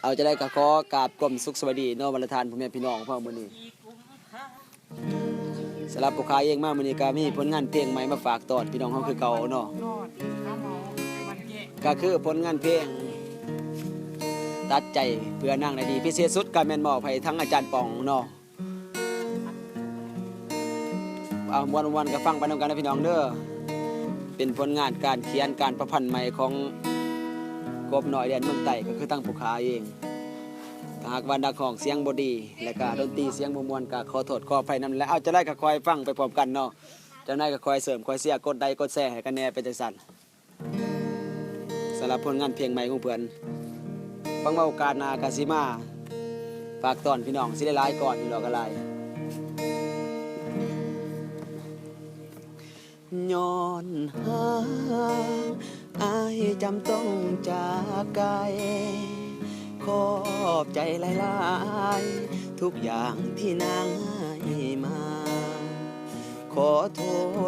เอาจะได้ก็ขอกราบก้มสุขสวัสดีเนาะบรรทานพ่อแม่พี่น้องพ่อมื้อนี้สำหรับผู้ขายเองมามื้อนี้ก็มีผลงานเพลงใหม่มาฝากตอนพี่น้องเฮาคือเก่าเนาะก็คือผลงานเพลงตัดใจเพื่อนางได้ดีพิเศษสุดก็แม่นมอบให้ทั้งอาจารย์ปองเนาะเอาม่วนๆก็ฟังไปนำกันนะพี่น้องเด้อเป็นผลงานการเขียนการประพันธ์ใหม่ของกบน้อยแดนเมืองใต้ก็คือทั้งผู้ขายเองหากว่านักร้องเสียงบ่ดีและก็ดนตรีเสียงบ่ม่วนก็ขอโทษขออภัยนำและเอาจะได้ก็คอยฟังไปพร้อมกันเนาะจะได้ก็คอยเสริมคอยเสียกดไลค์กดแชร์ให้กันแน่เป็นจังซั่นสำหรับผลงานเพลงใหม่ของเพิ่นฟังว่าโอกาสหน้าก็สิมาฝากตอนพี่น้องสิได้หลายก่อนอยู่ดอกอะไรย้อนหาอายจำต้องจากไกลขอบใจหลายๆทุกอย่างที่นางให้มาขอโท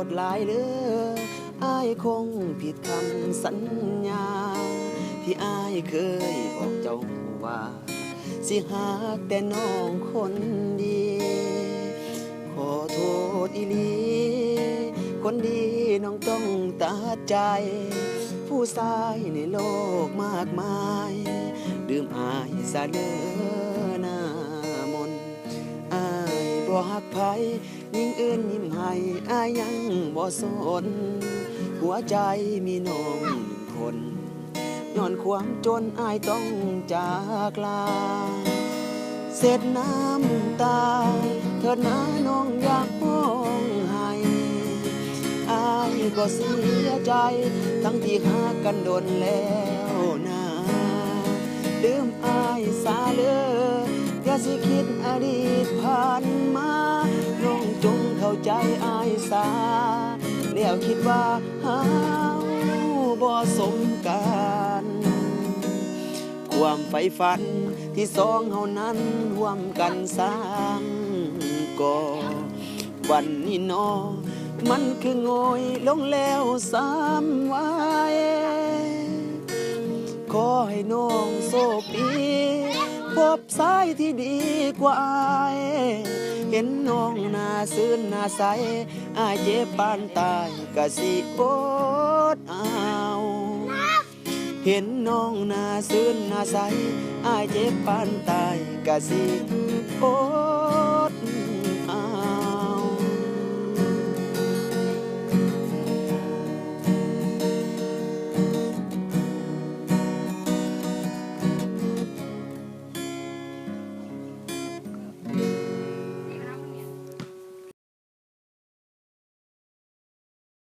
ษหลายเด้ออายคงผิดคำสัญญาที่อายเคยบอกเจ้าว่าสิหากแต่น้องคนดีขอโทษอีหลีคนดีน้องต้องตัดใจผู้ชายในโลกมากมายดื่มอายซะเด้อหน้ามนอายบ่ฮักไผยิ่งอื่นยิ้มให้อายยังบ่สนหัวใจมีน้องหนึ่งคนย้อนความจนอายต้องจากลาเสร็จน้ำตาเถิดนะน้องอยากห้องให้อายก็เสียใจทั้งที่หากันโดนแล้วนะลืมอายซาเลยอย่าสิคิดอดีตผ่านมาน้องจงเข้าใจอายซาแล้วคิดว่าเฮาบ่สมกันความใฝ่ฝันที่สองเฮานั้นร่วมกันสร้างก่อวันนี้นอมันคือโงยลงแล้ว3วันขอให้น้องโชคดีพบสายที่ดีกว่าอายเห็นน้องหน้าซื่นหน้าใสอายเจ็บปานตายก็สิอดเอาเห็นน้องหน้าซื่นหน้าใสอายเจ็บปานตายก็สิอด